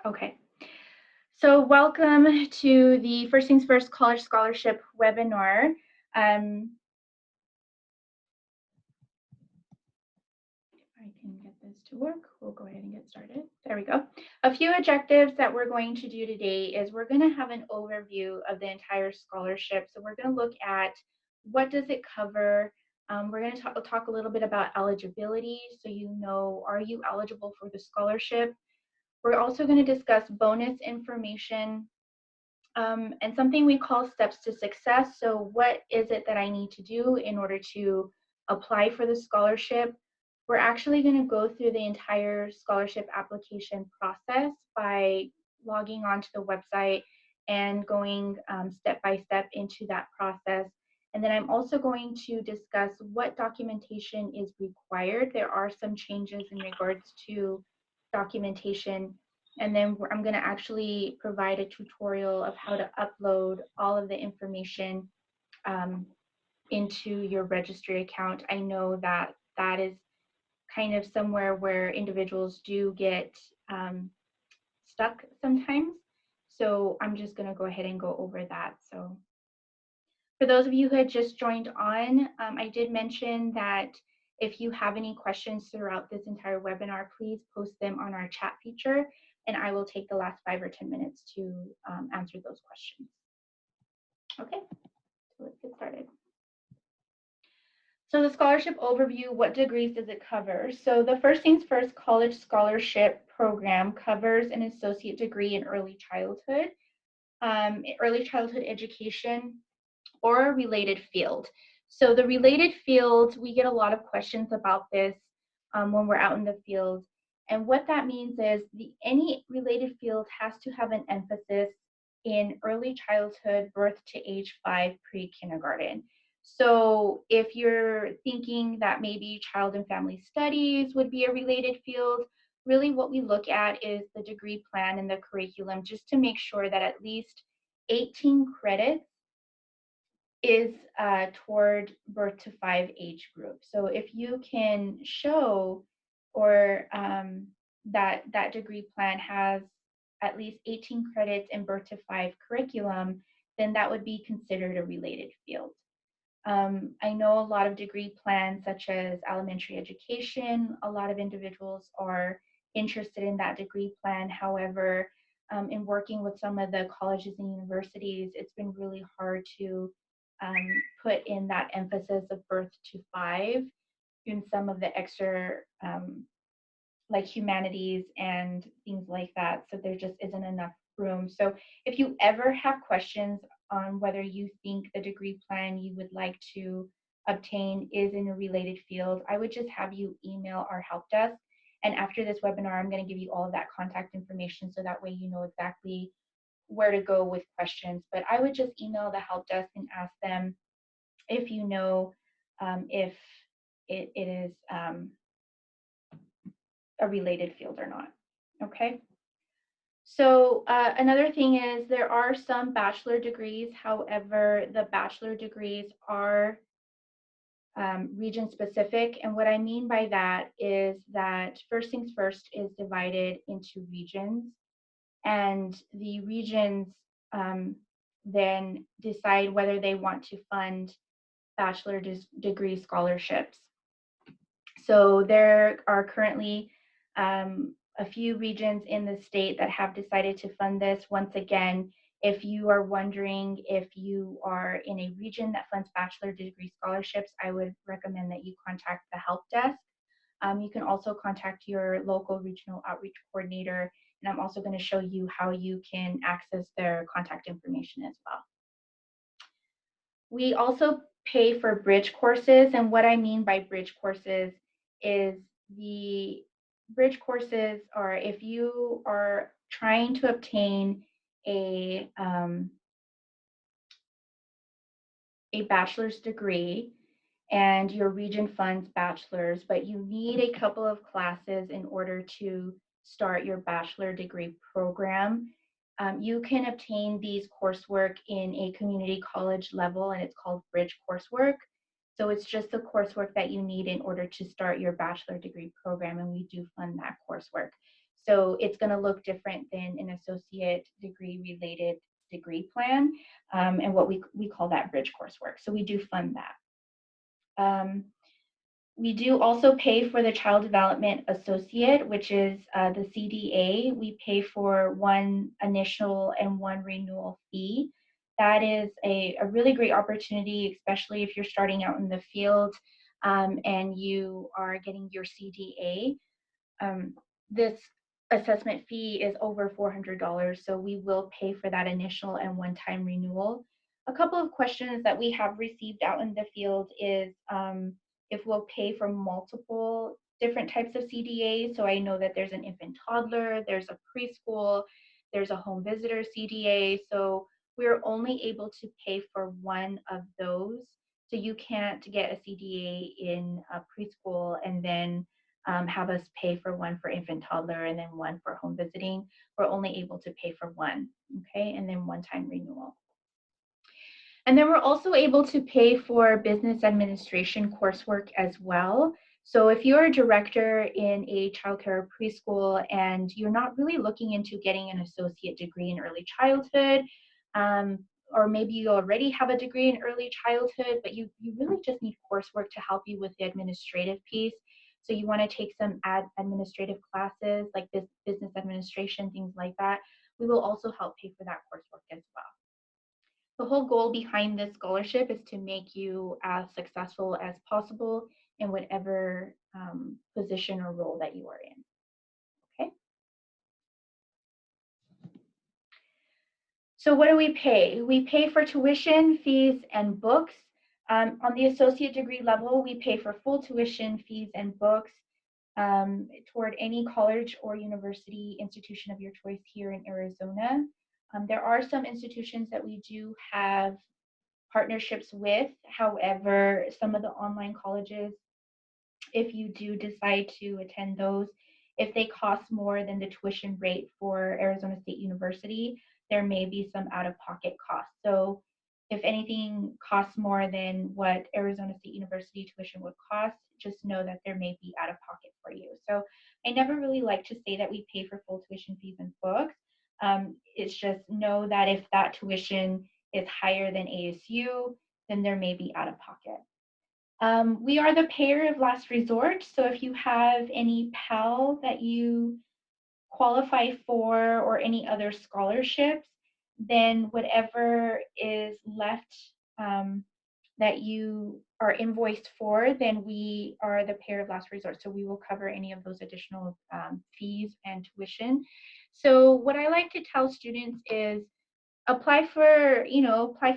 Okay, so welcome to the First Things First College Scholarship webinar. If I can get this to work, we'll go ahead and get started. There we go. A few objectives that we're going to do today is we're going to have an overview of the entire scholarship. So we're going to look at what does it cover. We're going to talk a little bit about eligibility, so you know, are you eligible for the scholarship? We're also going to discuss bonus information and something we call steps to success. So what is it that I need to do in order to apply for the scholarship? We're actually going to go through the entire scholarship application process by logging onto the website and going step by step into that process. And then I'm also going to discuss what documentation is required. There are some changes in regards to documentation, and then I'm going to actually provide a tutorial of how to upload all of the information into your registry account. I know that that is kind of somewhere where individuals do get stuck sometimes. So I'm just going to go ahead and go over that. So for those of you who had just joined on, I did mention that if you have any questions throughout this entire webinar, please post them on our chat feature, and I will take the last 5 or 10 minutes to answer those questions. Okay, so let's get started. So the scholarship overview, what degrees does it cover? So the First Things First College Scholarship Program covers an associate degree in early childhood education, or a related field. So the related field, we get a lot of questions about this when we're out in the field. And what that means is any related field has to have an emphasis in early childhood, birth to age 5, pre-kindergarten. So if you're thinking that maybe child and family studies would be a related field, really what we look at is the degree plan and the curriculum, just to make sure that at least 18 credits is toward birth to 5 age group. So if you can show or that degree plan has at least 18 credits in birth to 5 curriculum, then that would be considered a related field. I know a lot of degree plans, such as elementary education, a lot of individuals are interested in that degree plan. However, in working with some of the colleges and universities, it's been really hard to put in that emphasis of birth to 5 in some of the extra like humanities and things like that. So there just isn't enough room. So if you ever have questions on whether you think the degree plan you would like to obtain is in a related field, I would just have you email our help desk. And after this webinar, I'm going to give you all of that contact information so that way you know exactly where to go with questions. But I would just email the help desk and ask them if you know if it is a related field or not. Okay. So another thing is there are some bachelor degrees. However, the bachelor degrees are region specific. And what I mean by that is that First Things First is divided into regions, and the regions then decide whether they want to fund bachelor degree scholarships. So there are currently a few regions in the state that have decided to fund this. Once again, if you are wondering if you are in a region that funds bachelor degree scholarships, I would recommend that you contact the help desk. You can also contact your local regional outreach coordinator, and I'm also going to show you how you can access their contact information as well. We also pay for bridge courses, and what I mean by bridge courses is the bridge courses are if you are trying to obtain a bachelor's degree and your region funds bachelor's, but you need a couple of classes in order to start your bachelor degree program. You can obtain these coursework in a community college level, and it's called bridge coursework. So it's just the coursework that you need in order to start your bachelor degree program, and we do fund that coursework. So it's going to look different than an associate degree related degree plan, and what we call that bridge coursework. So we do fund that. We do also pay for the Child Development Associate, which is the CDA. We pay for one initial and one renewal fee. That is a really great opportunity, especially if you're starting out in the field and you are getting your CDA. This assessment fee is over $400, so we will pay for that initial and one-time renewal. A couple of questions that we have received out in the field is if we'll pay for multiple different types of CDAs. So I know that there's an infant toddler, there's a preschool, there's a home visitor CDA. So we're only able to pay for one of those. So you can't get a CDA in a preschool and then have us pay for one for infant toddler and then one for home visiting. We're only able to pay for one, okay, and then one-time renewal. And then we're also able to pay for business administration coursework as well. So if you're a director in a childcare or preschool and you're not really looking into getting an associate degree in early childhood, or maybe you already have a degree in early childhood, but you really just need coursework to help you with the administrative piece. So you want to take some administrative classes like business administration, things like that. We will also help pay for that coursework as well. The whole goal behind this scholarship is to make you as successful as possible in whatever position or role that you are in. Okay. So what do we pay? We pay for tuition, fees, and books. On the associate degree level, we pay for full tuition, fees, and books toward any college or university institution of your choice here in Arizona. There are some institutions that we do have partnerships with. However, some of the online colleges, if you do decide to attend those, if they cost more than the tuition rate for Arizona State University, there may be some out-of-pocket costs. So if anything costs more than what Arizona State University tuition would cost, just know that there may be out-of-pocket for you. So I never really like to say that we pay for full tuition, fees, and books. It's just know that if that tuition is higher than ASU, then there may be out-of-pocket. We are the payer of last resort. So if you have any Pell that you qualify for or any other scholarships, then whatever is left that you are invoiced for, then we are the payer of last resort. So we will cover any of those additional fees and tuition. So what I like to tell students is apply for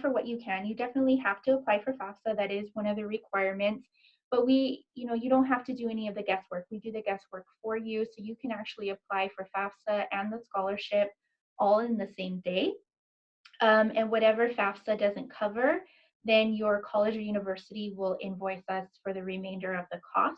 what you can. You definitely have to apply for FAFSA. That is one of the requirements. But you don't have to do any of the guesswork. We do the guesswork for you, so you can actually apply for FAFSA and the scholarship all in the same day. And whatever FAFSA doesn't cover, then your college or university will invoice us for the remainder of the cost.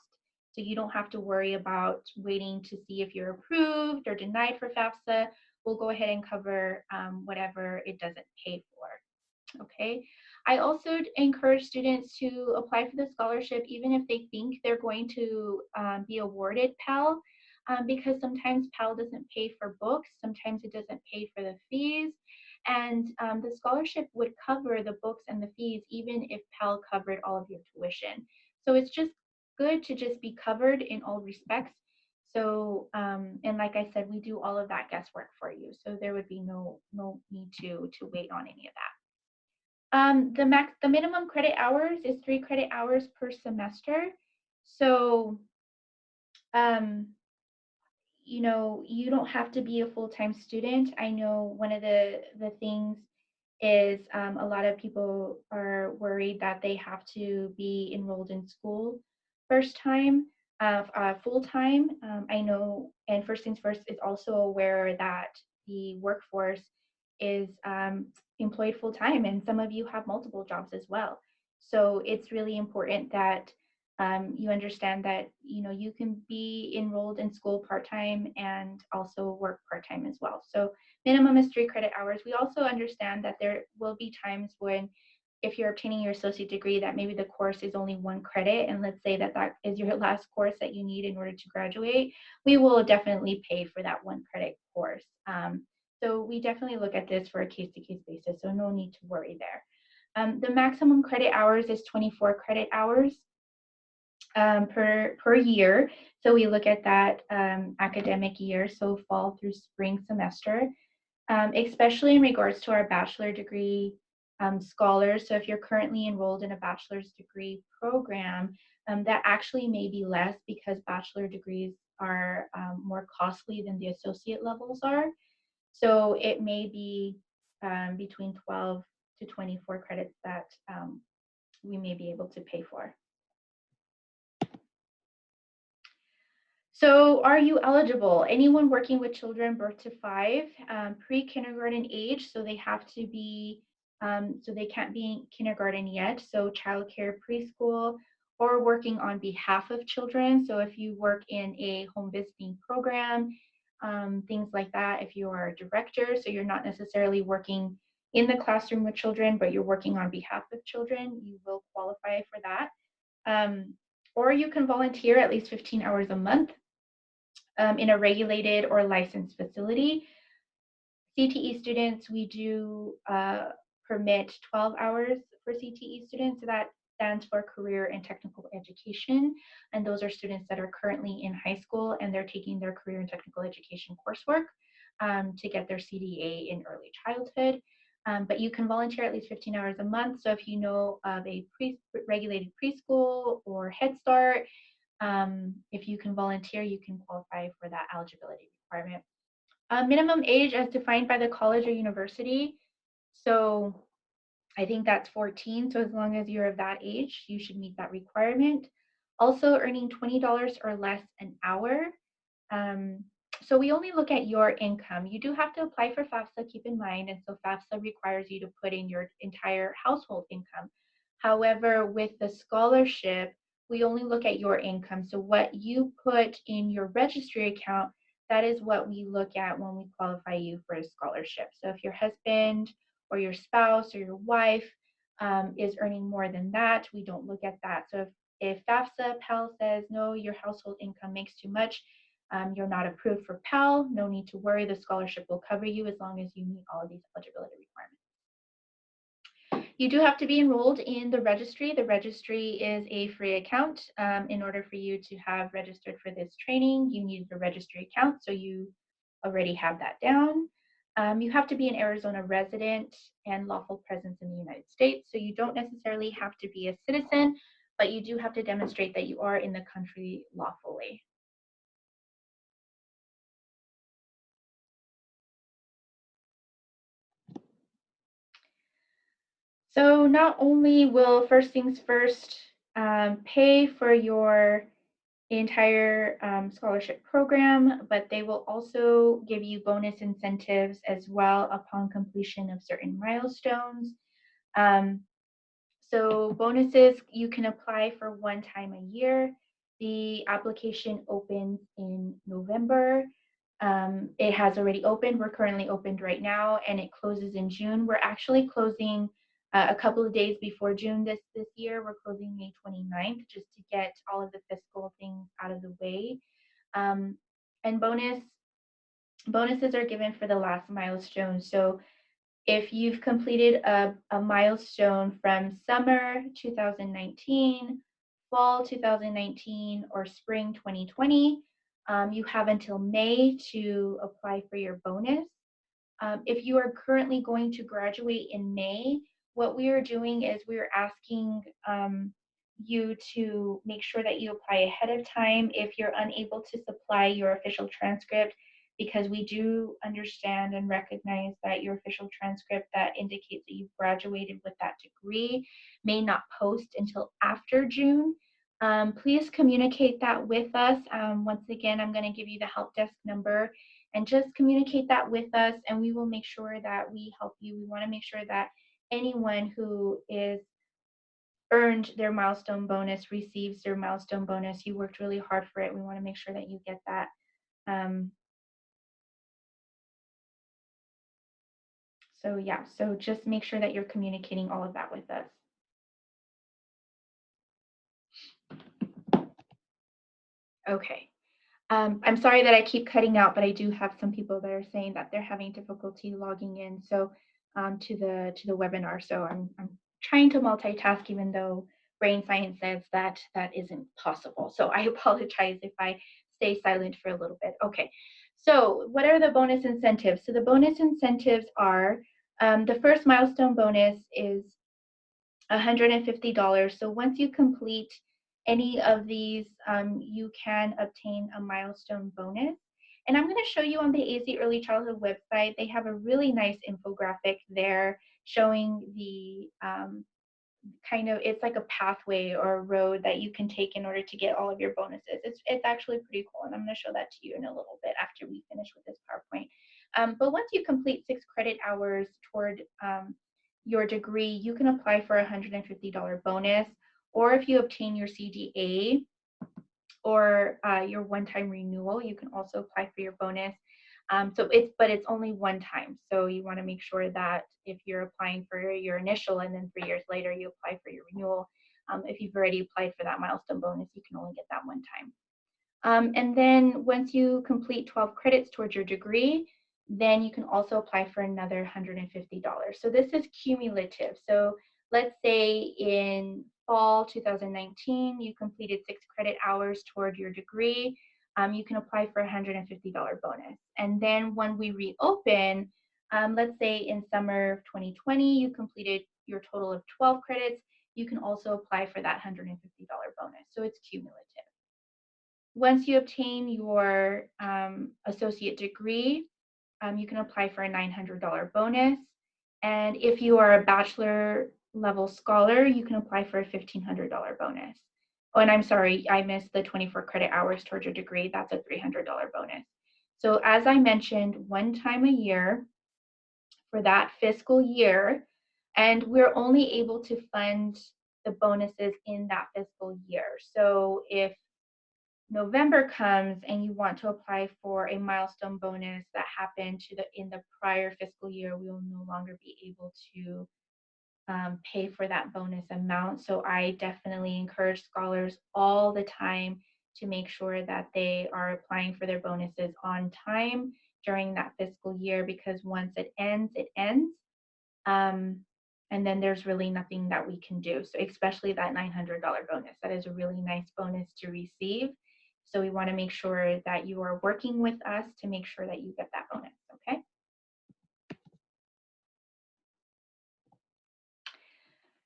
So you don't have to worry about waiting to see if you're approved or denied for FAFSA. We'll go ahead and cover whatever it doesn't pay for. Okay. I also encourage students to apply for the scholarship even if they think they're going to be awarded Pell, because sometimes Pell doesn't pay for books, sometimes it doesn't pay for the fees, and the scholarship would cover the books and the fees even if Pell covered all of your tuition. So it's just good to just be covered in all respects. So, and like I said, we do all of that guesswork for you. So there would be no need to wait on any of that. The minimum credit hours is 3 credit hours per semester. So, you don't have to be a full-time student. I know one of the things is a lot of people are worried that they have to be enrolled in school first time, full time. I know, and First Things First is also aware that the workforce is employed full time, and some of you have multiple jobs as well. So it's really important that you understand that you can be enrolled in school part-time and also work part-time as well. So minimum is 3 credit hours. We also understand that there will be times when if you're obtaining your associate degree, that maybe the course is only 1 credit, and let's say that that is your last course that you need in order to graduate, we will definitely pay for that 1 credit course. So we definitely look at this for a case-to-case basis, so no need to worry there. The maximum credit hours is 24 credit hours per year. So we look at that academic year, so fall through spring semester, especially in regards to our bachelor degree scholars. So if you're currently enrolled in a bachelor's degree program, that actually may be less because bachelor degrees are more costly than the associate levels are. So it may be between 12 to 24 credits that we may be able to pay for. So are you eligible? Anyone working with children birth to 5, pre-kindergarten age, so they have to be, so they can't be in kindergarten yet, so childcare, preschool, or working on behalf of children. So if you work in a home visiting program, things like that, if you are a director, so you're not necessarily working in the classroom with children, but you're working on behalf of children, you will qualify for that. Or you can volunteer at least 15 hours a month in a regulated or licensed facility. CTE students, we do permit 12 hours for CTE students. So that stands for Career and Technical Education. And those are students that are currently in high school and they're taking their career and technical education coursework to get their CDA in early childhood. But you can volunteer at least 15 hours a month. So if you know of a regulated preschool or Head Start, if you can volunteer, you can qualify for that eligibility requirement. Minimum age as defined by the college or university. So I think that's 14. So as long as you're of that age, you should meet that requirement. Also earning $20 or less an hour. So we only look at your income. You do have to apply for FAFSA, keep in mind, and so FAFSA requires you to put in your entire household income. However, with the scholarship, we only look at your income. So what you put in your registry account, that is what we look at when we qualify you for a scholarship. So if your husband or your spouse or your wife is earning more than that, we don't look at that. So if FAFSA, Pell says, no, your household income makes too much, you're not approved for Pell, no need to worry, the scholarship will cover you as long as you meet all of these eligibility requirements. You do have to be enrolled in the registry. The registry is a free account. In order for you to have registered for this training, you need the registry account, so you already have that down. You have to be an Arizona resident and lawful presence in the United States, so you don't necessarily have to be a citizen, but you do have to demonstrate that you are in the country lawfully. So not only will First Things First pay for your entire scholarship program, but they will also give you bonus incentives as well upon completion of certain milestones. Um, so bonuses, you can apply for 1 time a year. The application opens in November. It has already opened. We're currently opened right now, and it closes in June. We're actually closing a couple of days before June this year. We're closing May 29th just to get all of the fiscal things out of the way. And bonuses are given for the last milestone. So if you've completed a milestone from summer 2019, fall 2019, or spring 2020, you have until May to apply for your bonus. If you are currently going to graduate in May, what we are doing is we are asking you to make sure that you apply ahead of time if you're unable to supply your official transcript, because we do understand and recognize that your official transcript that indicates that you've graduated with that degree may not post until after June. Please communicate that with us. Once again, I'm going to give you the help desk number, and just communicate that with us, and we will make sure that we help you. We want to make sure that anyone who is earned their milestone bonus receives their milestone bonus. You worked really hard for it. We want to make sure that you get that. So yeah, so just make sure that you're communicating all of that with us. Okay. I'm sorry that I keep cutting out, but I do have some people that are saying that they're having difficulty logging in to the webinar. So I'm trying to multitask, even though brain science says that that isn't possible. So I apologize if I stay silent for a little bit. Okay. So what are the bonus incentives? So the bonus incentives are the first milestone bonus is $150. So once you complete any of these, you can obtain a milestone bonus. And I'm going to show you on the AZ Early Childhood website. They have a really nice infographic there showing the kind of, it's like a pathway or a road that you can take in order to get all of your bonuses. It's actually pretty cool, and I'm going to show that to you in a little bit after we finish with this PowerPoint. But once you complete 6 credit hours toward your degree, you can apply for a $150 bonus, or if you obtain your CDA or your one-time renewal, you can also apply for your bonus. But it's only one time. So you want to make sure that if you're applying for your initial and then 3 years later you apply for your renewal, if you've already applied for that milestone bonus, you can only get that one time. And then once you complete 12 credits towards your degree, then you can also apply for another $150. So this is cumulative. So let's say in fall 2019, you completed 6 credit hours toward your degree, you can apply for a $150 bonus. And then when we reopen, let's say in summer of 2020, you completed your total of 12 credits, you can also apply for that $150 bonus. So it's cumulative. Once you obtain your associate degree, you can apply for a $900 bonus. And if you are a bachelor level scholar, you can apply for a $1,500 bonus. Oh, and I'm sorry, I missed the 24 credit hours towards your degree. That's a $300 bonus. So as I mentioned, one time a year for that fiscal year, and we're only able to fund the bonuses in that fiscal year. So if November comes and you want to apply for a milestone bonus that happened in the prior fiscal year, we will no longer be able to pay for that bonus amount. So I definitely encourage scholars all the time to make sure that they are applying for their bonuses on time during that fiscal year, because once it ends, it ends. And then there's really nothing that we can do. So especially that $900 bonus, that is a really nice bonus to receive. So we want to make sure that you are working with us to make sure that you get that bonus, okay?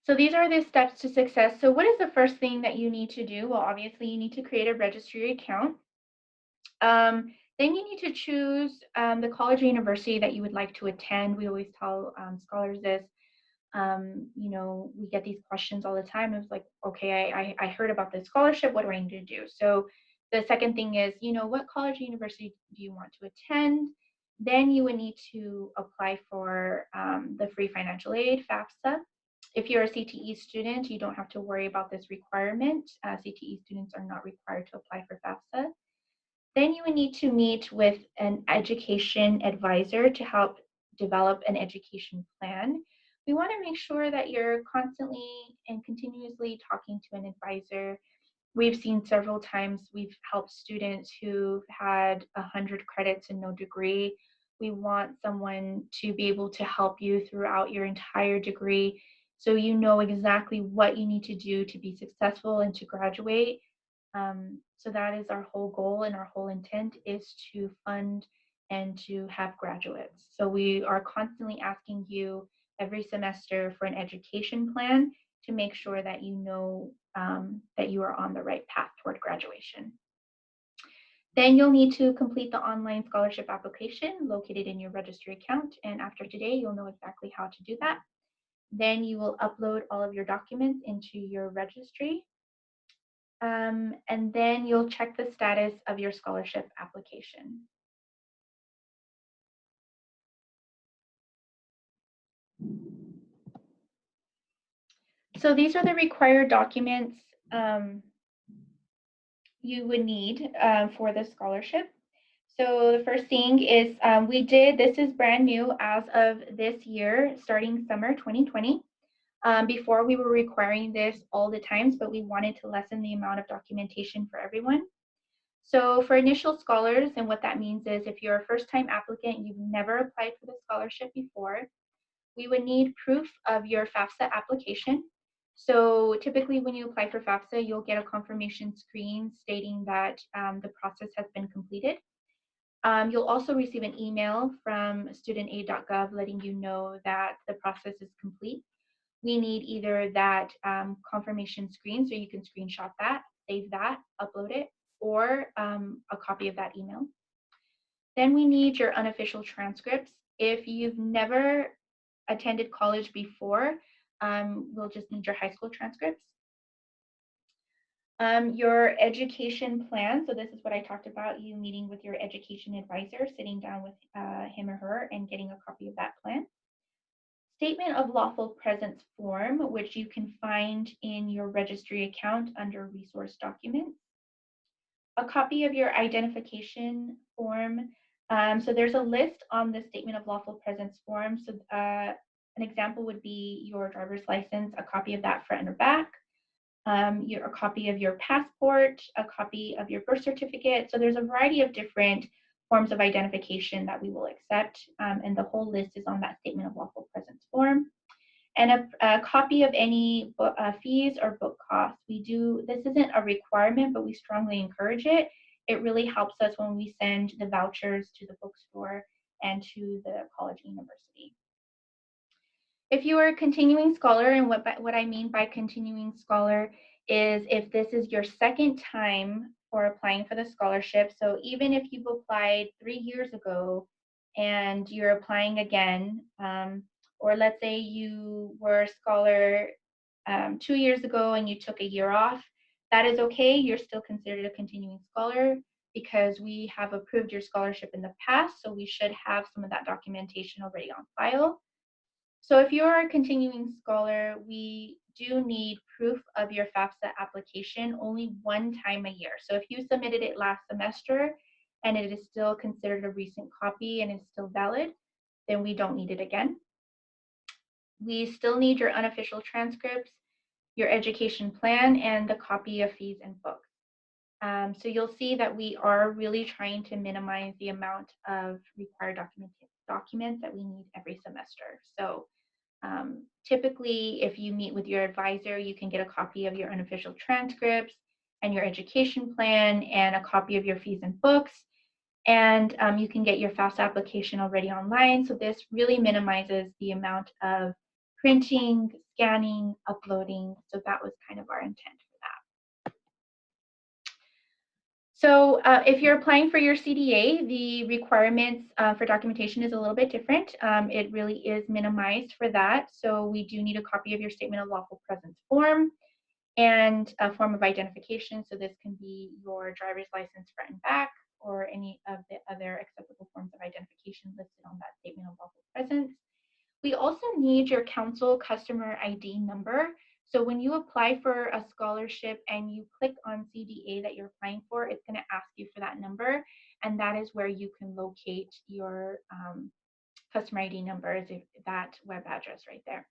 So these are the steps to success. So what is the first thing that you need to do? Well, obviously you need to create a registry account. Then you need to choose the college or university that you would like to attend. We always tell scholars this. We get these questions all the time. It's like, okay, I heard about this scholarship. What do I need to do? So the second thing is, what college or university do you want to attend? Then you would need to apply for the free financial aid, FAFSA. If you're a CTE student, you don't have to worry about this requirement. CTE students are not required to apply for FAFSA. Then you would need to meet with an education advisor to help develop an education plan. We want to make sure that you're constantly and continuously talking to an advisor. We've seen several times we've helped students who've had 100 credits and no degree. We want someone to be able to help you throughout your entire degree so you know exactly what you need to do to be successful and to graduate. So that is our whole goal, and our whole intent is to fund and to have graduates. So we are constantly asking you every semester for an education plan to make sure that you know that you are on the right path toward graduation. Then you'll need to complete the online scholarship application located in your registry account. And after today, you'll know exactly how to do that. Then you will upload all of your documents into your registry. And then you'll check the status of your scholarship application. So these are the required documents you would need for the scholarship. So the first thing is this is brand new as of this year, starting summer 2020. Before we were requiring this all the times, but we wanted to lessen the amount of documentation for everyone. So for initial scholars, and what that means is if you're a first-time applicant, you've never applied for the scholarship before, we would need proof of your FAFSA application. So typically when you apply for FAFSA, you'll get a confirmation screen stating that the process has been completed. You'll also receive an email from studentaid.gov letting you know that the process is complete. We need either that confirmation screen, so you can screenshot that, save that, upload it, or a copy of that email. Then we need your unofficial transcripts. If you've never attended college before, we'll just need your high school transcripts. Your education plan. So this is what I talked about, you meeting with your education advisor, sitting down with him or her and getting a copy of that plan. Statement of lawful presence form, which you can find in your registry account under resource documents. A copy of your identification form. So there's a list on the statement of lawful presence form. So an example would be your driver's license, a copy of that front or back, a copy of your passport, a copy of your birth certificate. So there's a variety of different forms of identification that we will accept, and the whole list is on that statement of lawful presence form. And a copy of any fees or book costs. This isn't a requirement, but we strongly encourage it. It really helps us when we send the vouchers to the bookstore and to the college university. If you are a continuing scholar, and what I mean by continuing scholar is if this is your second time for applying for the scholarship, so even if you've applied 3 years ago and you're applying again, or let's say you were a scholar 2 years ago and you took a year off, that is okay. You're still considered a continuing scholar because we have approved your scholarship in the past, so we should have some of that documentation already on file. So if you're a continuing scholar, we do need proof of your FAFSA application only one time a year. So if you submitted it last semester and it is still considered a recent copy and is still valid, then we don't need it again. We still need your unofficial transcripts, your education plan, and the copy of fees and books. So you'll see that we are really trying to minimize the amount of required documents that we need every semester. So typically, if you meet with your advisor, you can get a copy of your unofficial transcripts and your education plan and a copy of your fees and books. And you can get your FAFSA application already online. So this really minimizes the amount of printing, scanning, uploading. So that was kind of our intent for that. So if you're applying for your CDA, the requirements for documentation is a little bit different. It really is minimized for that. So we do need a copy of your statement of lawful presence form and a form of identification. So this can be your driver's license front and back or any of the other acceptable forms of identification listed on that statement of lawful presence. We also need your council customer ID number. So when you apply for a scholarship and you click on CDA that you're applying for, it's going to ask you for that number, and that is where you can locate your customer ID number, is that web address right there.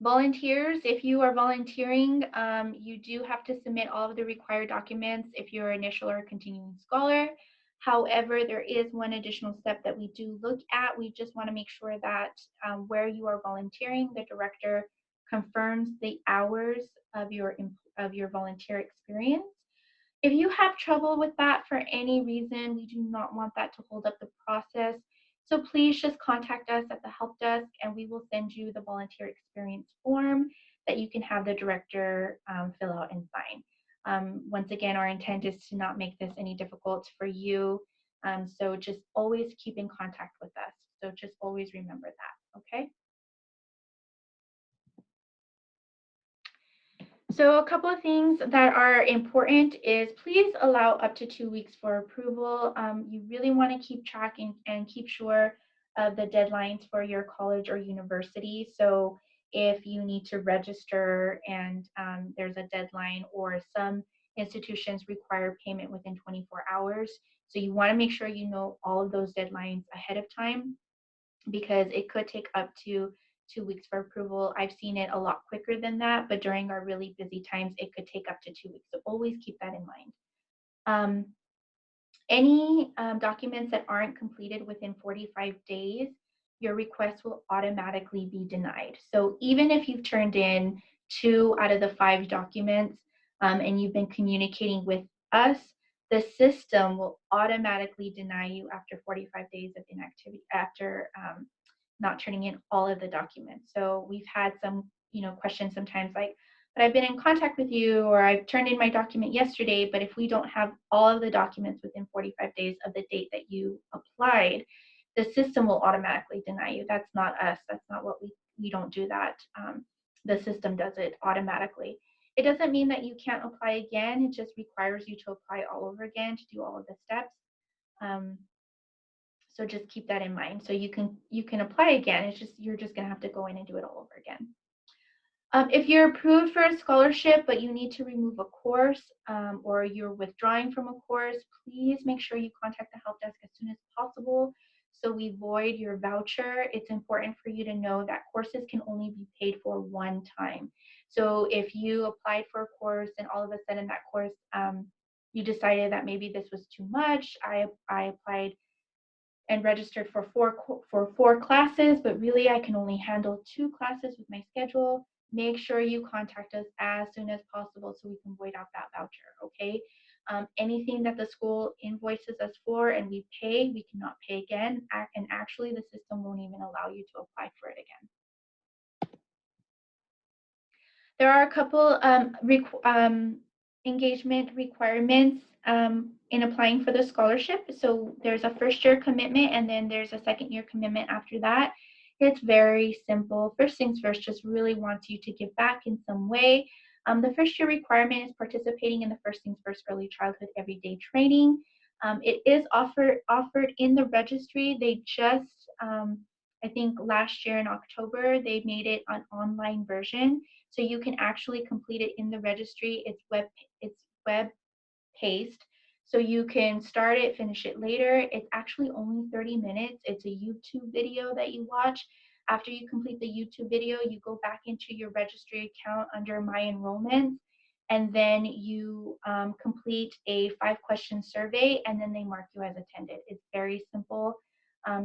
Volunteers, if you are volunteering, you do have to submit all of the required documents if you're an initial or continuing scholar. However, there is one additional step that we do look at. We just want to make sure that where you are volunteering, the director confirms the hours of your volunteer experience. If you have trouble with that for any reason, we do not want that to hold up the process. So please just contact us at the help desk and we will send you the volunteer experience form that you can have the director fill out and sign. Once again, our intent is to not make this any difficult for you. So just always keep in contact with us. So just always remember that, okay? So a couple of things that are important is please allow up to 2 weeks for approval. You really want to keep track and keep sure of the deadlines for your college or university. So if you need to register and there's a deadline, or some institutions require payment within 24 hours. So you want to make sure you know all of those deadlines ahead of time, because it could take up to 2 weeks for approval. I've seen it a lot quicker than that, but during our really busy times, it could take up to 2 weeks. So always keep that in mind. Um, any documents that aren't completed within 45 days, your request will automatically be denied. So even if you've turned in 2 out of the 5 documents, and you've been communicating with us, the system will automatically deny you after 45 days of inactivity, after not turning in all of the documents. So we've had some, questions sometimes like, but I've been in contact with you, or I've turned in my document yesterday, but if we don't have all of the documents within 45 days of the date that you applied, the system will automatically deny you. That's not us. That's not what we don't do that. The system does it automatically. It doesn't mean that you can't apply again. It just requires you to apply all over again to do all of the steps. So just keep that in mind. So you can apply again. It's just you're just gonna have to go in and do it all over again. If you're approved for a scholarship, but you need to remove a course, or you're withdrawing from a course, please make sure you contact the help desk as soon as possible so we void your voucher. It's important for you to know that courses can only be paid for one time. So if you applied for a course and all of a sudden that course, you decided that maybe this was too much, I applied and registered for four classes, but really I can only handle 2 classes with my schedule. Make sure you contact us as soon as possible so we can void out that voucher, okay? Anything that the school invoices us for and we pay, we cannot pay again, and actually the system won't even allow you to apply for it again. There are a couple engagement requirements in applying for the scholarship. So there's a first-year commitment, and then there's a second-year commitment after that. It's very simple. First things first, just really wants you to give back in some way. The first-year requirement is participating in the First Things First Early Childhood Everyday Training. It is offered in the registry. They just, I think last year in October, they made it an online version. So you can actually complete it in the registry. It's web paced. So you can start it, finish it later. It's actually only 30 minutes. It's a YouTube video that you watch. After you complete the YouTube video, you go back into your registry account under My Enrollments, and then you complete a 5-question survey, and then they mark you as attended. It's very simple.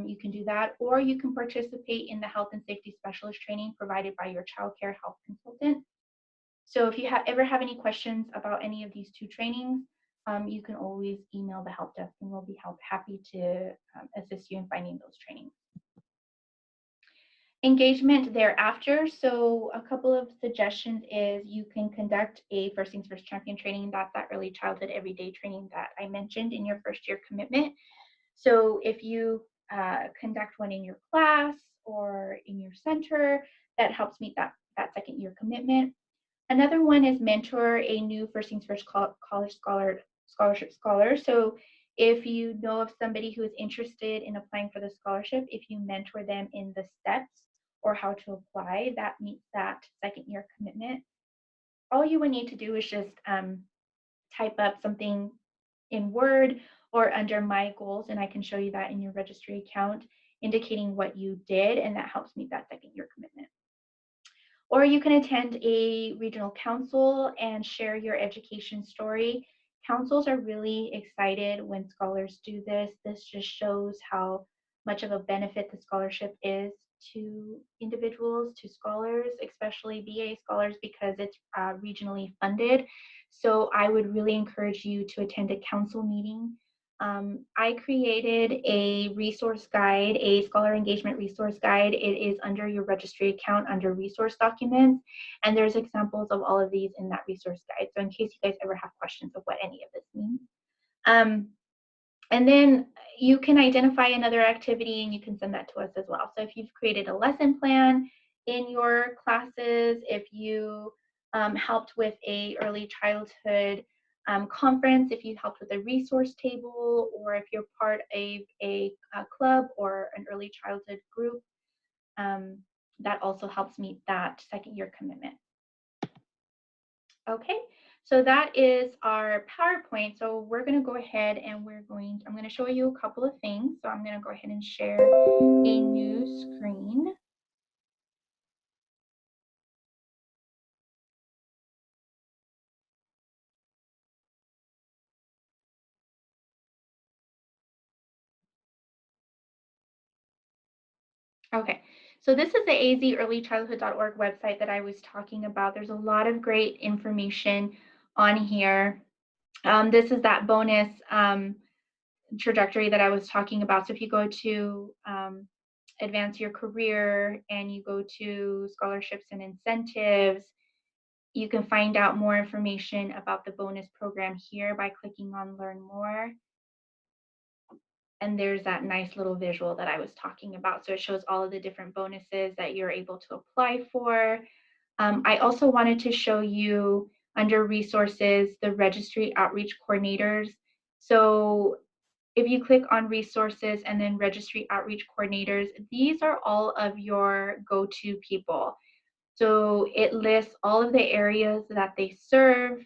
You can do that, or you can participate in the health and safety specialist training provided by your child care health consultant. So if you ever have any questions about any of these 2 trainings, you can always email the help desk and we'll be happy to assist you in finding those trainings. Engagement thereafter. So a couple of suggestions is you can conduct a First Things First champion training. That's that early childhood everyday training that I mentioned in your first year commitment. So if you conduct one in your class or in your center, that helps meet that second year commitment. Another one is mentor a new First Things First college scholarship scholar. So if you know of somebody who is interested in applying for the scholarship, if you mentor them in the steps or how to apply, that meets that second year commitment. All you would need to do is just type up something in Word or under My Goals, and I can show you that in your registry account, indicating what you did, and that helps meet that second year commitment. Or you can attend a regional council and share your education story. Councils are really excited when scholars do this. This just shows how much of a benefit the scholarship is to individuals, to scholars, especially BA scholars, because it's regionally funded. So I would really encourage you to attend a council meeting. I created a resource guide, a scholar engagement resource guide. It is under your registry account under resource documents, and there's examples of all of these in that resource guide. So in case you guys ever have questions of what any of this means. And then you can identify another activity and you can send that to us as well. So if you've created a lesson plan in your classes, if you helped with a early childhood conference, if you helped with a resource table, or if you're part of a club or an early childhood group, that also helps meet that second year commitment. Okay, So that is our PowerPoint. So we're going to go ahead and I'm going to show you a couple of things. So I'm going to go ahead and share a new screen. Okay, so this is the azearlychildhood.org website that I was talking about. There's a lot of great information on here. This is that bonus trajectory that I was talking about. So if you go to advance your career and you go to scholarships and incentives, you can find out more information about the bonus program here by clicking on learn more. And there's that nice little visual that I was talking about. So it shows all of the different bonuses that you're able to apply for. I also wanted to show you under resources, the registry outreach coordinators. So if you click on resources and then registry outreach coordinators, these are all of your go-to people. So it lists all of the areas that they serve,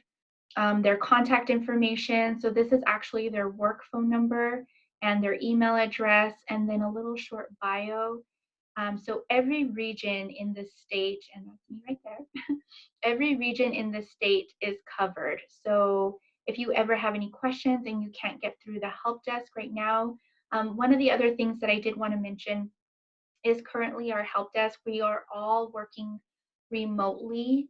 their contact information. So this is actually their work phone number and their email address, and then a little short bio. So every region in the state, and that's me right there, every region in the state is covered. So if you ever have any questions and you can't get through the help desk right now, one of the other things that I did want to mention is currently our help desk. We are all working remotely,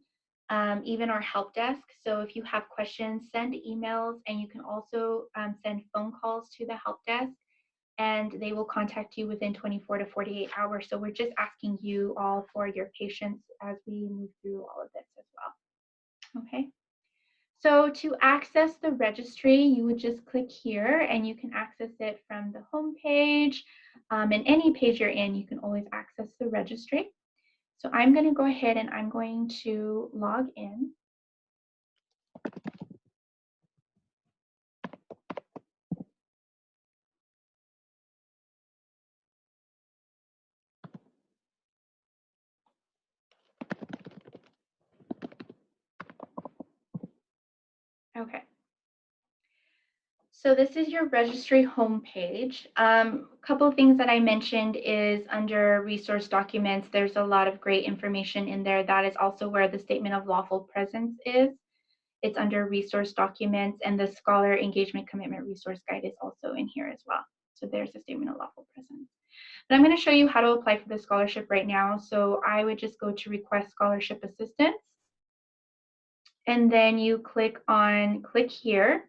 even our help desk. So if you have questions, send emails, and you can also send phone calls to the help desk, and they will contact you within 24 to 48 hours. So we're just asking you all for your patience as we move through all of this as well. Okay. So to access the registry, you would just click here and you can access it from the home page. And any page you're in, you can always access the registry. So I'm going to go ahead and I'm going to log in. Okay. So this is your registry homepage. A couple of things that I mentioned is under resource documents, there's a lot of great information in there. That is also where the statement of lawful presence is. It's under resource documents, and the Scholar Engagement Commitment Resource Guide is also in here as well. So there's the statement of lawful presence. But I'm going to show you how to apply for the scholarship right now. So I would just go to request scholarship assistance, and then you click here.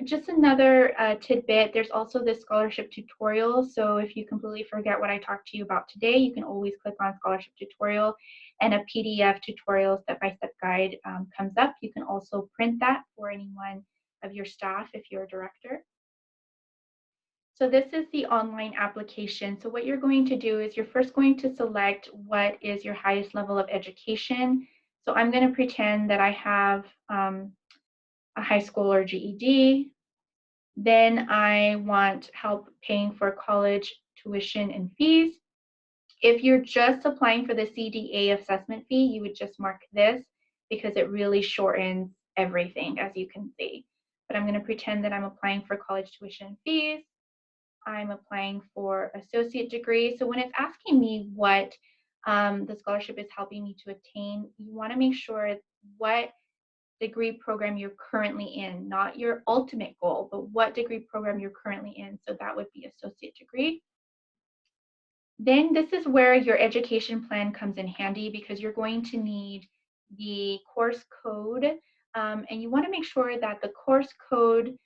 Just another tidbit, there's also this scholarship tutorial. So if you completely forget what I talked to you about today, you can always click on scholarship tutorial, and a PDF tutorial step-by-step guide comes up. You can also print that for anyone of your staff if you're a director. So this is the online application. So what you're going to do is you're first going to select what is your highest level of education. So I'm going to pretend that I have a high school or GED. Then I want help paying for college tuition and fees. If you're just applying for the CDA assessment fee, you would just mark this because it really shortens everything, as you can see. But I'm going to pretend that I'm applying for college tuition fees. I'm applying for associate degree. So when it's asking me what the scholarship is helping me to attain, you want to make sure what degree program you're currently in, not your ultimate goal, but what degree program you're currently in. So that would be associate degree. Then this is where your education plan comes in handy because you're going to need the course code, and you want to make sure that the course code,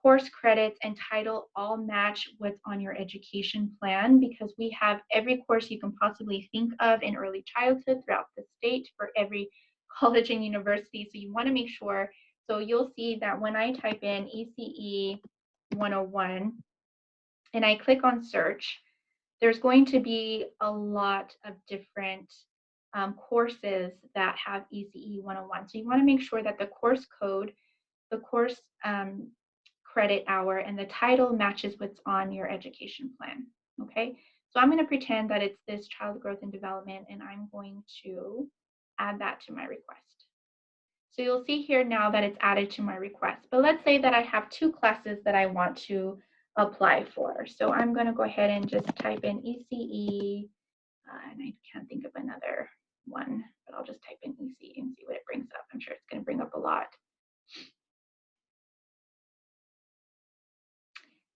course credits, and title all match what's on your education plan, because we have every course you can possibly think of in early childhood throughout the state for every college and university. So you want to make sure. So you'll see that when I type in ECE 101 and I click on search, there's going to be a lot of different courses that have ECE 101. So you want to make sure that the course code, the course credit hour, and the title matches what's on your education plan. Okay, so I'm going to pretend that it's this child growth and development, and I'm going to add that to my request. So you'll see here now that it's added to my request. But let's say that I have 2 classes that I want to apply for. So I'm going to go ahead and just type in ECE, and I can't think of another one, but I'll just type in ECE and see what it brings up. I'm sure it's going to bring up a lot.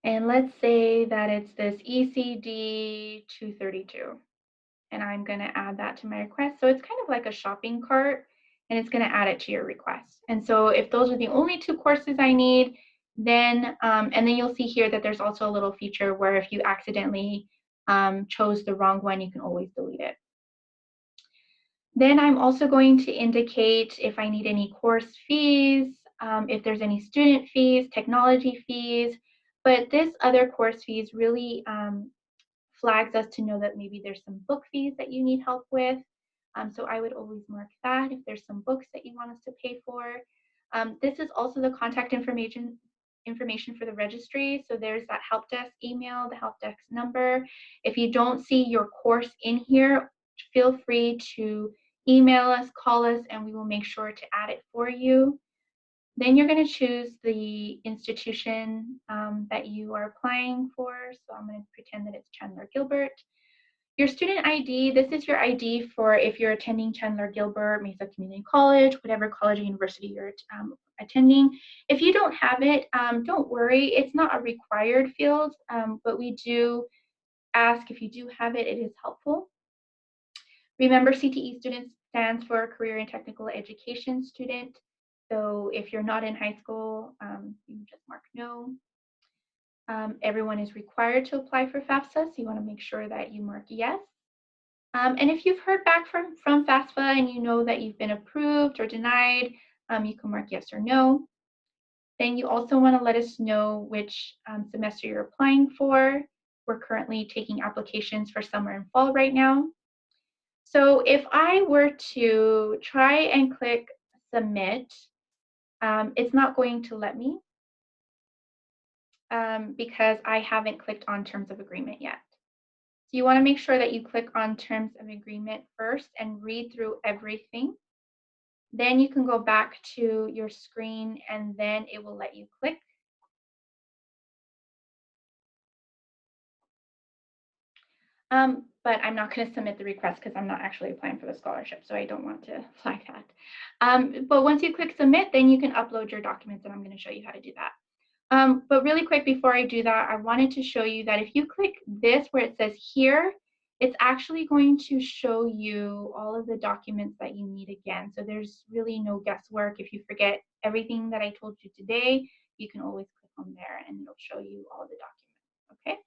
And let's say that it's this ECD 232. And I'm going to add that to my request. So it's kind of like a shopping cart, and it's going to add it to your request. And so if those are the only 2 courses I need, then and then you'll see here that there's also a little feature where if you accidentally chose the wrong one, you can always delete it. Then I'm also going to indicate if I need any course fees, if there's any student fees, technology fees, but this other course fees really flags us to know that maybe there's some book fees that you need help with. So I would always mark that if there's some books that you want us to pay for. This is also the contact information for the registry. So there's that help desk email, the help desk number. If you don't see your course in here, feel free to email us, call us, and we will make sure to add it for you. Then you're going to choose the institution that you are applying for. So I'm going to pretend that it's Chandler Gilbert. Your student ID, this is your ID for if you're attending Chandler Gilbert, Mesa Community College, whatever college or university you're attending. If you don't have it, don't worry. It's not a required field, but we do ask if you do have it, it is helpful. Remember, CTE student stands for Career and Technical Education Student. So if you're not in high school, you just mark no. Everyone is required to apply for FAFSA, so you want to make sure that you mark yes. And if you've heard back from FAFSA and you know that you've been approved or denied, you can mark yes or no. Then you also want to let us know which semester you're applying for. We're currently taking applications for summer and fall right now. So if I were to try and click submit, it's not going to let me because I haven't clicked on terms of agreement yet. So you want to make sure that you click on terms of agreement first and read through everything. Then you can go back to your screen and then it will let you click. But I'm not going to submit the request because I'm not actually applying for the scholarship, so I don't want to flag that. But once you click submit, then you can upload your documents, and I'm going to show you how to do that. But really quick before I do that, I wanted to show you that if you click this where it says here, it's actually going to show you all of the documents that you need again. So there's really no guesswork. If you forget everything that I told you today, you can always click on there and it'll show you all of the documents, okay?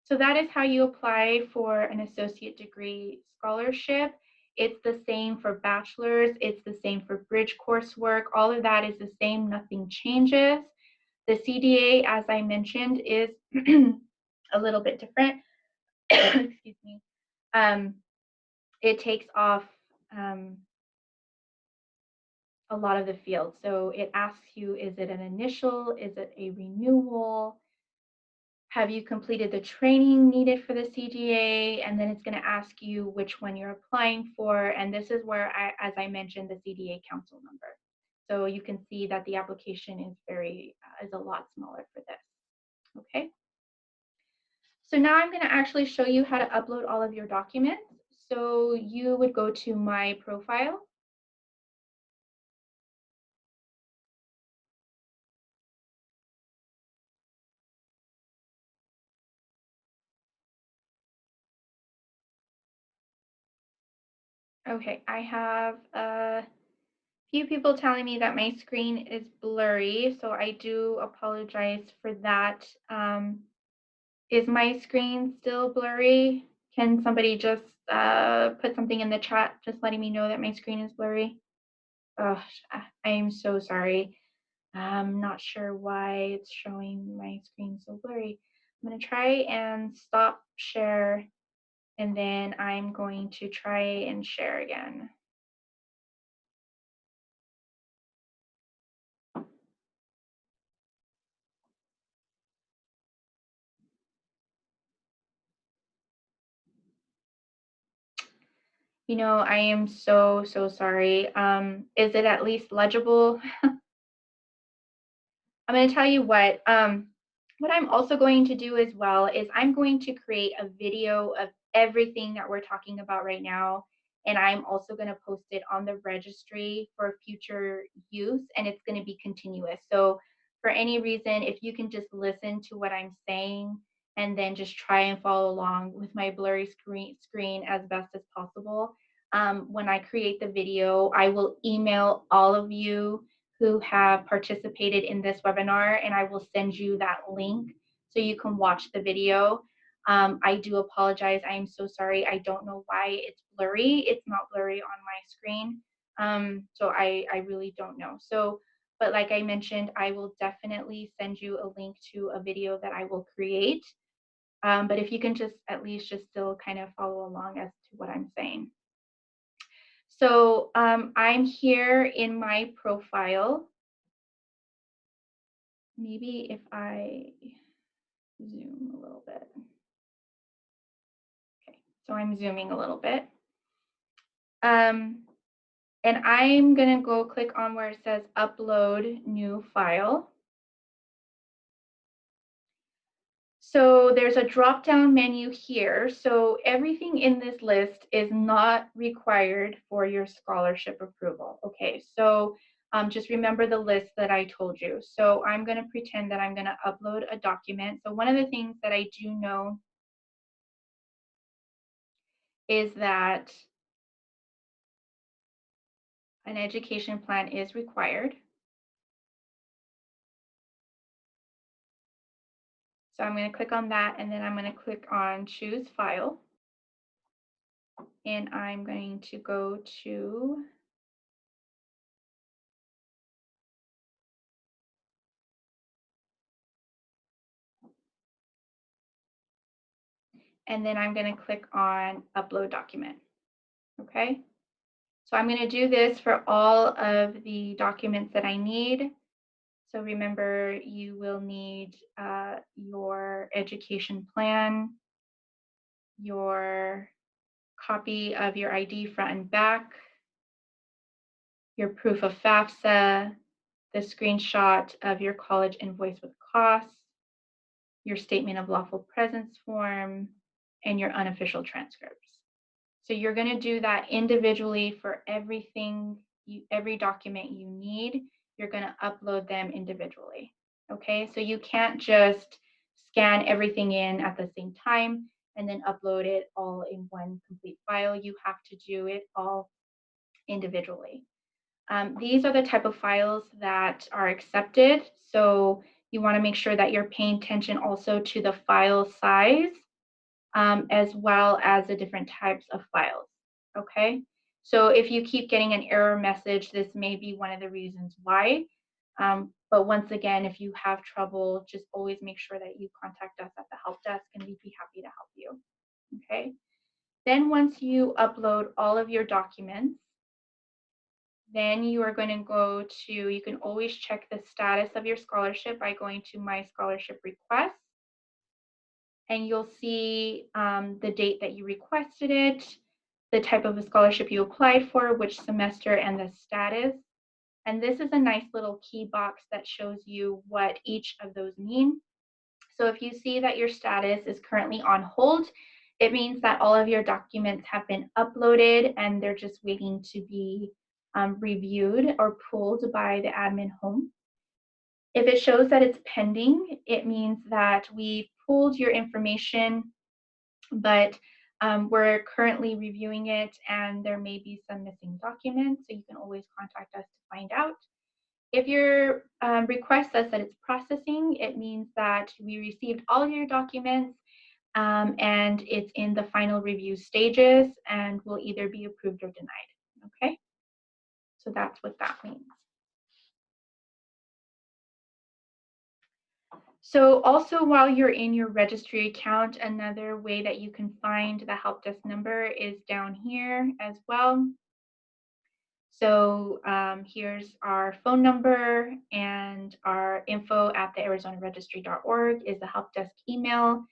So that is how you apply for an associate degree scholarship. It's the same for bachelor's, it's the same for bridge coursework. All of that is the same, nothing changes. The CDA, as I mentioned, is a little bit different. Excuse me. It takes off a lot of the fields. So it asks you, is it an initial? Is it a renewal? Have you completed the training needed for the CDA? And then it's going to ask you which one you're applying for. And this is where, as I mentioned, the CDA council number. So you can see that the application is is a lot smaller for this. Okay. So now I'm going to actually show you how to upload all of your documents. So you would go to my profile. Okay, I have a few people telling me that my screen is blurry, so I do apologize for that. Is my screen still blurry? Can somebody just put something in the chat just letting me know that my screen is blurry? Oh, I am so sorry. I'm not sure why it's showing my screen so blurry. I'm going to try and stop share, and then I'm going to try and share again. I am so, so sorry. Is it at least legible? I'm going to tell you what I'm also going to do as well is I'm going to create a video of everything that we're talking about right now. And I'm also going to post it on the registry for future use, and it's going to be continuous. So, for any reason, if you can just listen to what I'm saying and then just try and follow along with my blurry screen as best as possible. When I create the video, I will email all of you who have participated in this webinar, and I will send you that link so you can watch the video. I do apologize. I am so sorry. I don't know why it's blurry. It's not blurry on my screen. So I really don't know. But like I mentioned, I will definitely send you a link to a video that I will create. But if you can just at least just still kind of follow along as to what I'm saying. So I'm here in my profile. Maybe if I zoom a little bit. Okay, so I'm zooming a little bit. And I'm going to go click on where it says upload new file. So there's a drop down menu here. So everything in this list is not required for your scholarship approval. Okay, so just remember the list that I told you. So I'm going to pretend that I'm going to upload a document. So one of the things that I do know is that an education plan is required. So I'm going to click on that, and then I'm going to click on choose file. And I'm going to go to and then I'm going to click on upload document. Okay. So I'm going to do this for all of the documents that I need. So remember, you will need your education plan, your copy of your ID front and back, your proof of FAFSA, the screenshot of your college invoice with costs, your statement of lawful presence form, and your unofficial transcripts. So you're going to do that individually for every document you need. You're going to upload them individually. Okay, so you can't just scan everything in at the same time and then upload it all in one complete file. You have to do it all individually. These are the type of files that are accepted. So you want to make sure that you're paying attention also to the file size as well as the different types of files. Okay, so if you keep getting an error message, this may be one of the reasons why. But once again, if you have trouble, just always make sure that you contact us at the help desk and we'd be happy to help you. Okay, then once you upload all of your documents, then you are going to go to, you can always check the status of your scholarship by going to my scholarship request. And you'll see the date that you requested it, the type of a scholarship you applied for, which semester, and the status. And this is a nice little key box that shows you what each of those mean. So if you see that your status is currently on hold, it means that all of your documents have been uploaded and they're just waiting to be reviewed or pulled by the admin home. If it shows that it's pending, it means that we pulled your information, but we're currently reviewing it and there may be some missing documents, so you can always contact us to find out. If your request says that it's processing, it means that we received all your documents and it's in the final review stages and will either be approved or denied. Okay, so that's what that means. So also while you're in your registry account, another way that you can find the help desk number is down here as well. So here's our phone number, and our info at the arizonaregistry.org is the help desk email.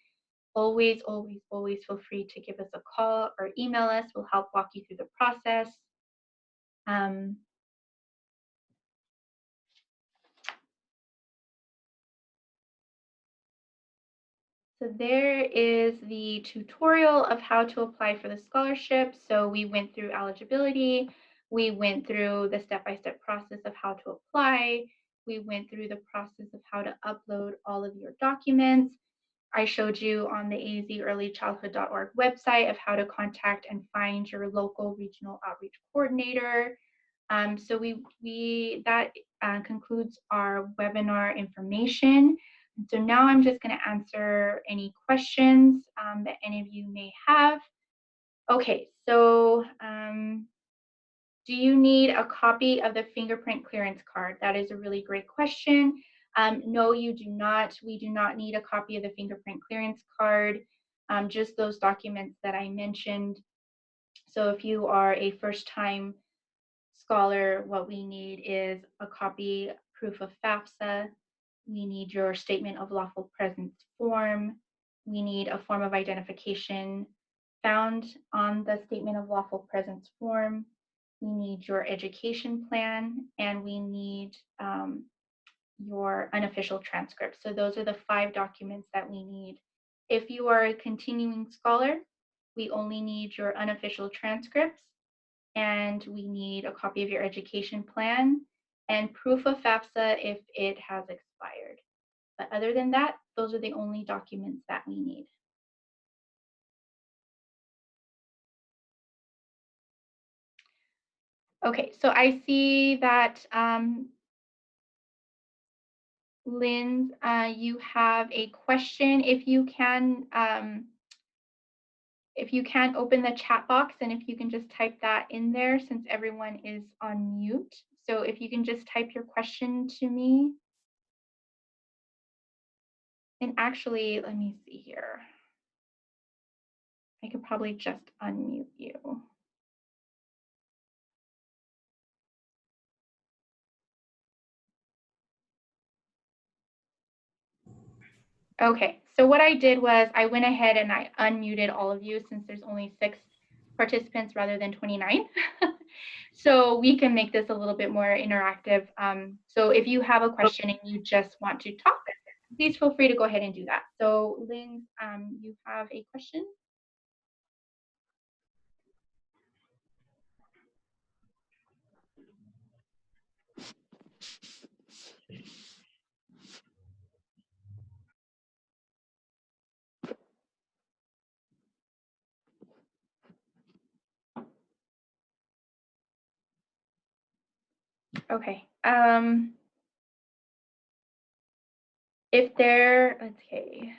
always, always, always feel free to give us a call or email us. We'll help walk you through the process. Um, So there is the tutorial of how to apply for the scholarship. So we went through eligibility, we went through the step-by-step process of how to apply, we went through the process of how to upload all of your documents. I showed you on the azearlychildhood.org website of how to contact and find your local regional outreach coordinator. So that concludes our webinar information. So now I'm just going to answer any questions that any of you may have. Okay, so do you need a copy of the fingerprint clearance card? That is a really great question. No, you do not. We do not need a copy of the fingerprint clearance card, just those documents that I mentioned. So if you are a first-time scholar, what we need is a copy, proof of FAFSA. We need your statement of lawful presence form. We need a form of identification found on the statement of lawful presence form. We need your education plan, and we need your unofficial transcript. So those are the 5 documents that we need. If you are a continuing scholar, we only need your unofficial transcripts, and we need a copy of your education plan and proof of FAFSA if it has expired. But other than that, those are the only documents that we need. Okay, so I see that Lynn, you have a question. If you can open the chat box, and if you can just type that in there since everyone is on mute. So if you can just type your question to me. And actually, let me see here. I could probably just unmute you. Okay, so what I did was I went ahead and I unmuted all of you since there's only 6 participants rather than 29. So we can make this a little bit more interactive. So if you have a question and you just want to talk, please feel free to go ahead and do that. So Lynn, you have a question? Okay. Okay.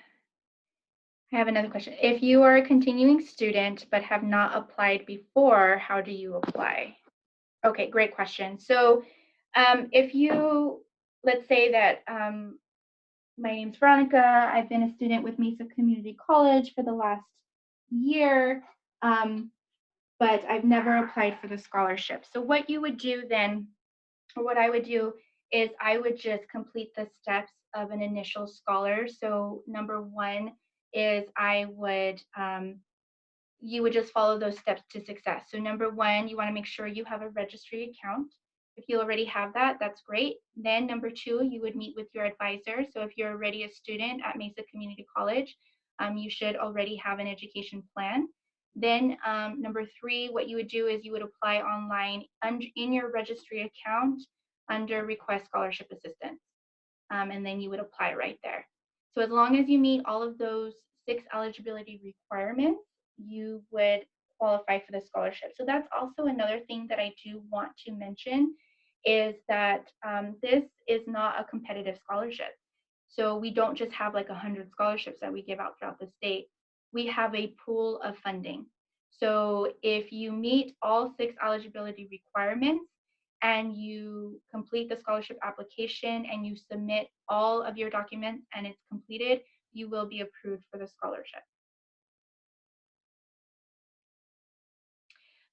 I have another question. If you are a continuing student but have not applied before, how do you apply? Okay, great question. So if you, let's say that my name's Veronica, I've been a student with Mesa Community College for the last year, but I've never applied for the scholarship. So what you would do then, or what I would do, is I would just complete the steps of an initial scholar. So number 1 is you would just follow those steps to success. So number 1, you want to make sure you have a registry account. If you already have that, that's great. Then number 2, you would meet with your advisor. So if you're already a student at Mesa Community College, you should already have an education plan. Then number 3, what you would do is you would apply online in your registry account under request scholarship assistance. And then you would apply right there. So as long as you meet all of those 6 eligibility requirements, you would qualify for the scholarship. So that's also another thing that I do want to mention, is that this is not a competitive scholarship. So we don't just have like 100 scholarships that we give out throughout the state. We have a pool of funding. So if you meet all 6 eligibility requirements and you complete the scholarship application and you submit all of your documents and it's completed, you will be approved for the scholarship.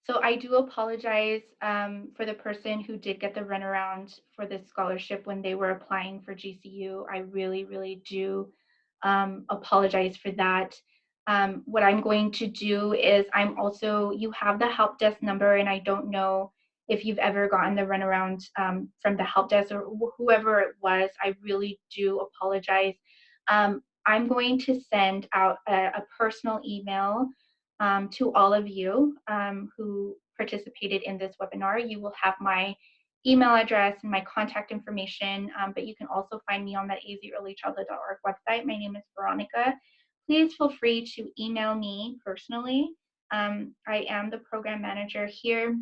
So I do apologize for the person who did get the runaround for this scholarship when they were applying for GCU. I really, really do apologize for that. What I'm going to do is you have the help desk number, and I don't know if you've ever gotten the runaround from the help desk or whoever it was. I really do apologize. I'm going to send out a personal email to all of you who participated in this webinar. You will have my email address and my contact information, but you can also find me on that azearlychildhood.org website. My name is Veronica. Please feel free to email me personally. I am the program manager here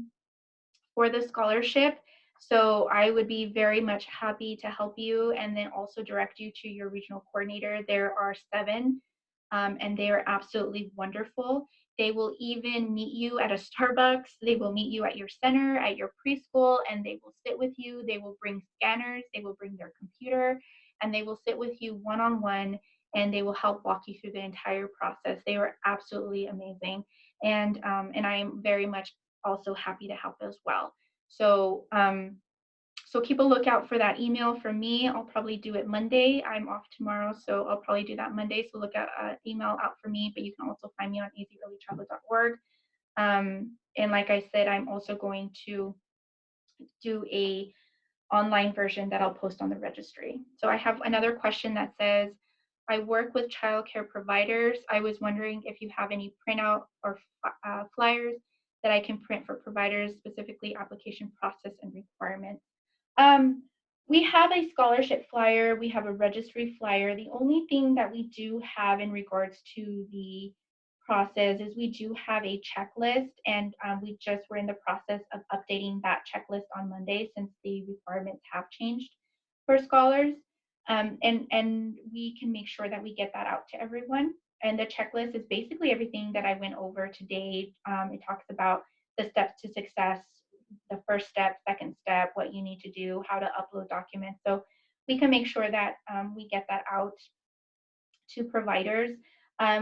for the scholarship. So I would be very much happy to help you and then also direct you to your regional coordinator. There are 7, and they are absolutely wonderful. They will even meet you at a Starbucks. They will meet you at your center, at your preschool, and they will sit with you. They will bring scanners. They will bring their computer, and they will sit with you one-on-one, and they will help walk you through the entire process. They were absolutely amazing. And I am very much also happy to help as well. So so keep a lookout for that email from me. I'll probably do it Monday. I'm off tomorrow, so I'll probably do that Monday. So look at email out for me, but you can also find me on azearlychildhood.org. And like I said, I'm also going to do a online version that I'll post on the registry. So I have another question that says, I work with childcare providers. I was wondering if you have any printout or flyers that I can print for providers, specifically application process and requirements. Um, we have a scholarship flyer, we have a registry flyer. The only thing that we do have in regards to the process is we do have a checklist, and we just were in the process of updating that checklist on Monday since the requirements have changed for scholars. And we can make sure that we get that out to everyone. And the checklist is basically everything that I went over today. It talks about the steps to success, the first step, second step, what you need to do, how to upload documents. So we can make sure that we get that out to providers.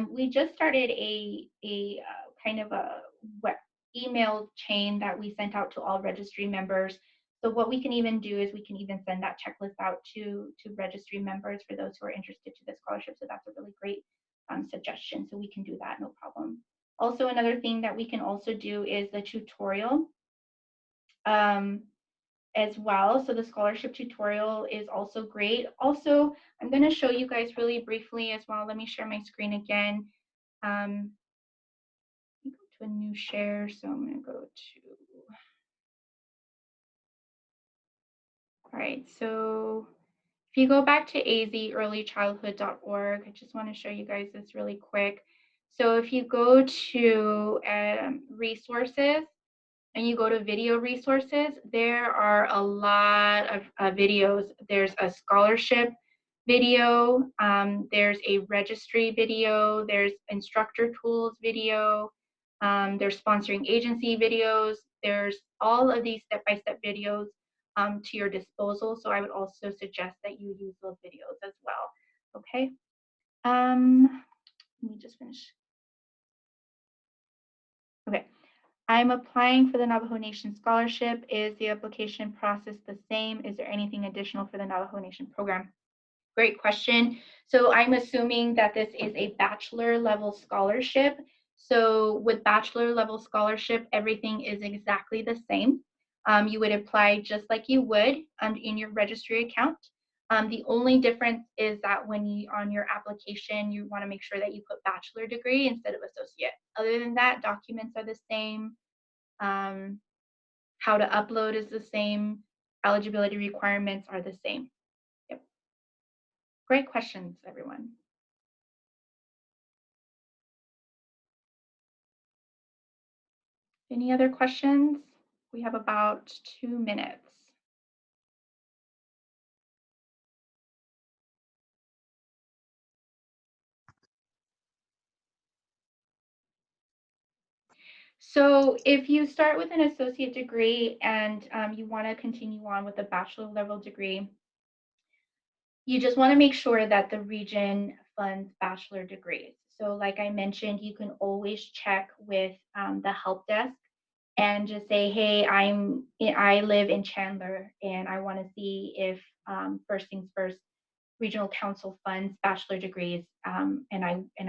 We just started a kind of a web email chain that we sent out to all registry members. So what we can even do is we can even send that checklist out to registry members for those who are interested to the scholarship. So that's a really great suggestion. So we can do that, no problem. Also, another thing that we can also do is the tutorial as well. So the scholarship tutorial is also great. Also, I'm going to show you guys really briefly as well. Let me share my screen again. Go to a new share. So I'm going to go to, all right. So if you go back to azearlychildhood.org, I just want to show you guys this really quick. So if you go to resources, and you go to video resources, there are a lot of videos. There's a scholarship video, there's a registry video, there's instructor tools video, there's sponsoring agency videos, there's all of these step-by-step videos to your disposal. So I would also suggest that you use those videos as well, okay? Let me just finish. Okay. I'm applying for the Navajo Nation Scholarship. Is the application process the same? Is there anything additional for the Navajo Nation program? Great question. So I'm assuming that this is a bachelor level scholarship. So with bachelor level scholarship, everything is exactly the same. You would apply just like you would in your registry account. The only difference is that when you on your application, you want to make sure that you put bachelor degree instead of associate. Other than that, documents are the same. How to upload is the same. Eligibility requirements are the same. Yep. Great questions, everyone. Any other questions? We have about 2 minutes. So if you start with an associate degree and you want to continue on with a bachelor level degree, you just want to make sure that the region funds bachelor degrees. So like I mentioned, you can always check with the help desk and just say, hey, I live in Chandler and I want to see if first things first regional council funds bachelor degrees, and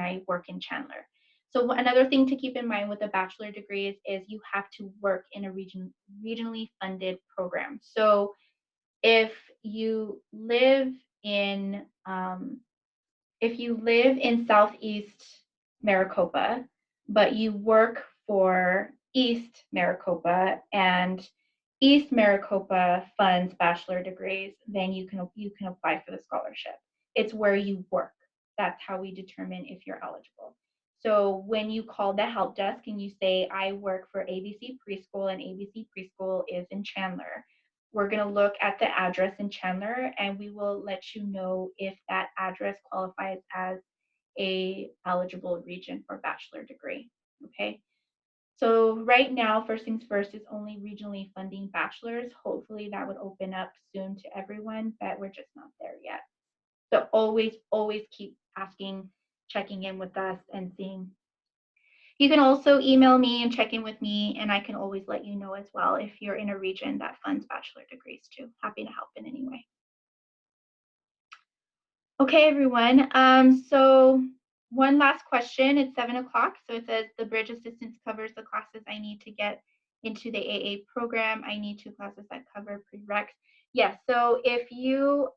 I work in Chandler. So another thing to keep in mind with a bachelor degree is you have to work in a regionally funded program. So if you live in Southeast Maricopa, but you work for East Maricopa and East Maricopa funds bachelor degrees, then you can apply for the scholarship. It's where you work. That's how we determine if you're eligible. So when you call the help desk and you say, I work for ABC Preschool and ABC Preschool is in Chandler, we're going to look at the address in Chandler and we will let you know if that address qualifies as a eligible region for bachelor degree. Okay. So right now, first things first is only regionally funding bachelors. Hopefully that would open up soon to everyone, but we're just not there yet. So always keep asking, checking in with us and seeing. You can also email me and check in with me, and I can always let you know as well if you're in a region that funds bachelor degrees too. Happy to help in any way. Okay, everyone. So one last question. It's 7 o'clock. So it says the bridge assistance covers the classes I need to get into the AA program. I need 2 classes that cover prereqs. Yes. So if you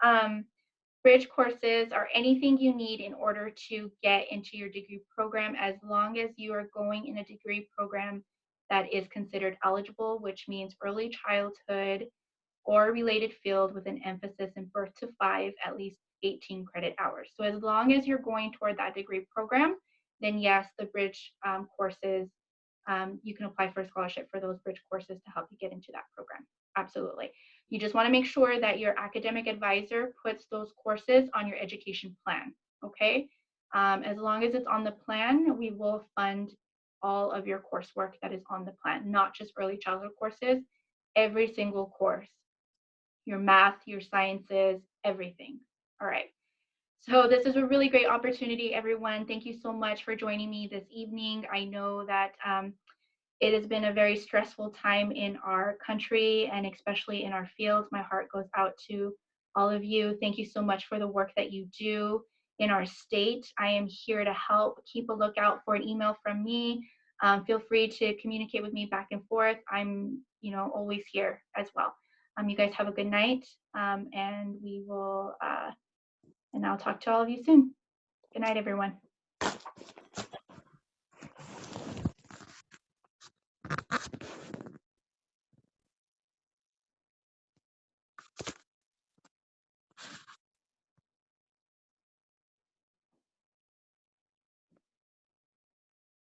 bridge courses or anything you need in order to get into your degree program, as long as you are going in a degree program that is considered eligible, which means early childhood or related field with an emphasis in birth to 5, at least 18 credit hours. So as long as you're going toward that degree program, then yes, the bridge courses, you can apply for a scholarship for those bridge courses to help you get into that program. Absolutely. You just want to make sure that your academic advisor puts those courses on your education plan. Okay. As long as it's on the plan, we will fund all of your coursework that is on the plan, not just early childhood courses, every single course, your math, your sciences, everything. All right. So this is a really great opportunity, everyone. Thank you so much for joining me this evening. I know that it has been a very stressful time in our country and especially in our fields. My heart goes out to all of you. Thank you so much for the work that you do in our state. I am here to help. Keep a lookout for an email from me. Feel free to communicate with me back and forth. I'm, always here as well. You guys have a good night, and we will, and I'll talk to all of you soon. Good night, everyone.